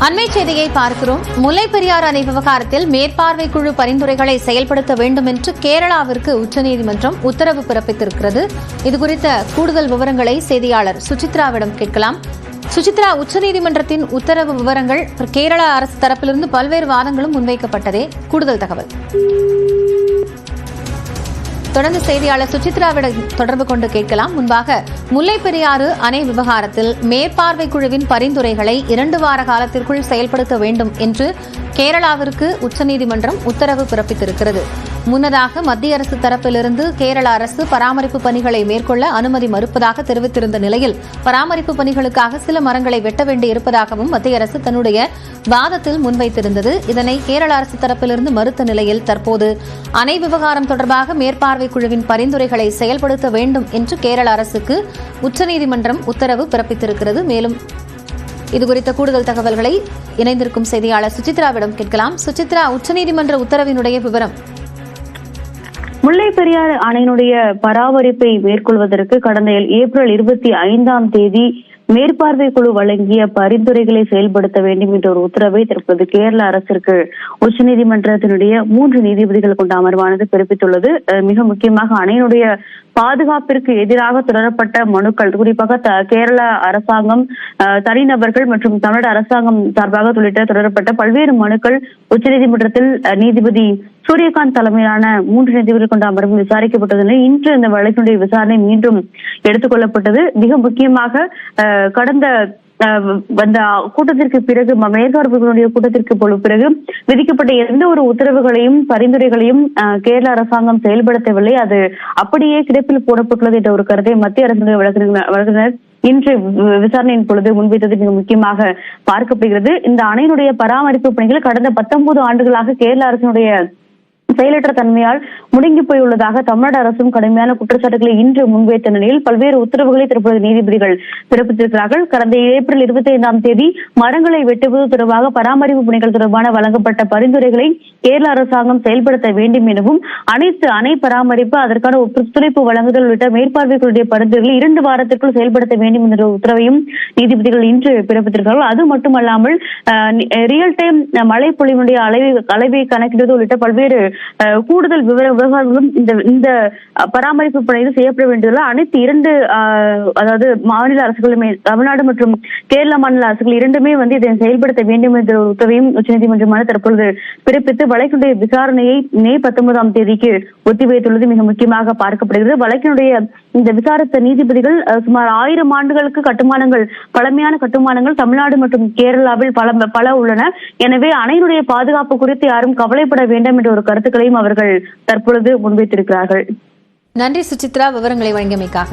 அண்மை செய்தியை பார்க்கிறோம். முல்லை பெரியாறு அணை விவகாரத்தில் மேற்பார்வை குழு பரிந்துரைகளை செயல்படுத்த வேண்டும் என்று கேரளாவிற்கு உச்சநீதிமன்றம் உத்தரவு பிறப்பித்திருக்கிறது. இதுகுறித்த கூடுதல் விவரங்களை செய்தியாளர் சுசித்ராவிடம் கேட்கலாம். சுசித்ரா, உச்சநீதிமன்றத்தின் உத்தரவு விவரங்கள், கேரள அரசு தரப்பிலிருந்து பல்வேறு வாதங்களும் முன்வைக்கப்பட்டதே, கூடுதல் தகவல். தொடர்ந்து செய்தியாளர் சுசித்ராவிடம் தொடர்பு கொண்டு கேட்கலாம். முன்பாக முல்லை பெரியாறு அணை விவகாரத்தில் மேற்பார்வை குழுவின் பரிந்துரைகளை 2 வார காலத்திற்குள் செயல்படுத்த வேண்டும் என்று கேரளாவிற்கு உச்சநீதிமன்றம் உத்தரவு பிறப்பித்திருக்கிறது. முன்னதாக மத்திய அரசு தரப்பிலிருந்து கேரள அரசு பராமரிப்பு பணிகளை மேற்கொள்ள அனுமதி மறுப்பதாக தெரிவித்திருந்த நிலையில் பராமரிப்பு பணிகளுக்காக சில மரங்களை வெட்ட வேண்டியிருப்பதாகவும் மத்திய அரசு தன்னுடைய வாதத்தில் முன்வைத்திருந்தது. இதனை கேரள அரசு தரப்பிலிருந்து மறுத்த நிலையில் தற்போது அணை விவகாரம் தொடர்பாக மேற்பார்வை குழுவின் பரிந்துரைகளை செயல்படுத்த வேண்டும் என்று கேரள அரசுக்கு உச்சநீதிமன்றம் உத்தரவு பிறப்பித்திருக்கிறது. மேலும் இதுகுறித்த கூடுதல் தகவல்களை இணைந்திருக்கும் செய்தியாளர் சுசித்ராவிடம் கேட்கலாம். சுசித்ரா, உச்சநீதிமன்ற உத்தரவினுடைய விவரம். முல்லை பெரியாறு அணையினுடைய பராமரிப்பை மேற்கொள்வதற்கு கடந்த ஏப்ரல் 25ஆம் தேதி மேற்பார்வை குழு வழங்கிய பரிந்துரைகளை செயல்படுத்த வேண்டும் என்ற ஒரு உத்தரவை தற்போது கேரள அரசிற்கு உச்சநீதிமன்றத்தினுடைய 3 நீதிபதிகள் கொண்ட அமர்வானது பிறப்பித்துள்ளது. மிக முக்கியமாக அணையினுடைய பாதுகாப்பிற்கு எதிராக தொடரப்பட்ட மனுக்கள், குறிப்பாக கேரள அரசாங்கம், தனிநபர்கள் மற்றும் தமிழக அரசாங்கம் சார்பாக உள்ளிட்ட தொடரப்பட்ட பல்வேறு மனுக்கள் உச்சநீதிமன்றத்தில் நீதிபதி சூரியகாந்த் தலைமையிலான 3 நீதிபதிகள் கொண்ட அமர்வு விசாரிக்கப்பட்டது. இன்று இந்த வழக்கினுடைய விசாரணை மீண்டும் எடுத்துக் கொள்ளப்பட்டது. மிக முக்கியமாக கடந்த அந்த கூட்டத்திற்கு பிறகு, மேற்பார்வைகளுடைய கூட்டத்திற்கு பிறகு விதிக்கப்பட்ட எந்த ஒரு உத்தரவுகளையும் பரிந்துரைகளையும் கேரள அரசாங்கம் செயல்படுத்தவில்லை. அது அப்படியே கிடப்பில் போடப்பட்டுள்ளது என்ற ஒரு கருத்தை மத்திய அரசினுடைய வழக்கறிஞர் இன்று விசாரணையின் பொழுது முன்வைத்தது மிக முக்கியமாக பார்க்கப்படுகிறது. இந்த அணையினுடைய பராமரிப்பு பணிகள் கடந்த 19 ஆண்டுகளாக கேரள அரசினுடைய செயலற்ற தன்மையால் முடங்கி போயுள்ளதாக தமிழ்நாடு அரசும் கடுமையான குற்றச்சாட்டுகளை இன்று முன்வைத்த நிலையில் பல்வேறு உத்தரவுகளை தற்போது நீதிபதிகள் பிறப்பித்திருக்கிறார்கள். கடந்த ஏப்ரல் 25ஆம் தேதி மரங்களை வெட்டுவது தொடர்பாக பராமரிப்பு பணிகள் தொடர்பான வழங்கப்பட்ட பரிந்துரைகளை கேரள அரசாங்கம் செயல்படுத்த வேண்டும் எனவும், அனைத்து அணை பராமரிப்பு, அதற்கான ஒத்துழைப்பு வழங்குதல் உள்ளிட்ட மேற்பார்வைகளுடைய பரிந்துரைகளை 2 வாரத்திற்குள் செயல்படுத்த வேண்டும் என்ற உத்தரவையும் நீதிபதிகள் இன்று பிறப்பித்திருக்கிறார்கள். அது மட்டுமல்லாமல் ரியல் டைம் மழை பொழிவினுடைய அளவை கணக்கிடுவது உள்ளிட்ட பல்வேறு கூடுதல் விவகாரங்களும் இந்த பராமரிப்பு பணியில் செய்யப்பட வேண்டியுள்ள அனைத்து 2 அதாவது மாநில அரசுகளுமே, தமிழ்நாடு மற்றும் கேரள மாநில அரசுகள் இரண்டுமே இதை செயல்படுத்த வேண்டும் என்ற உத்தரவையும் உச்சநீதிமன்றமான தற்பொழுது பிறப்பித்து வழக்கினுடைய விசாரணையை மே 19ஆம் தேதிக்கு ஒத்திவைத்துள்ளது மிக முக்கியமாக பார்க்கப்படுகிறது. வழக்கினுடைய இந்த விசாரித்த நீதிபதிகள் சுமார் 1000 ஆண்டுகளுக்கு கட்டுமானங்கள், பழமையான கட்டுமானங்கள் தமிழ்நாடு மற்றும் கேரளாவில் பல உள்ளன. எனவே அணையினுடைய பாதுகாப்பு குறித்து யாரும் கவலைப்பட வேண்டாம் என்ற ஒரு கருத்துக்களையும் அவர்கள் தற்பொழுது முன்வைத்திருக்கிறார்கள். நன்றி சுசித்ரா, விவரங்களை வழங்கியமைக்காக.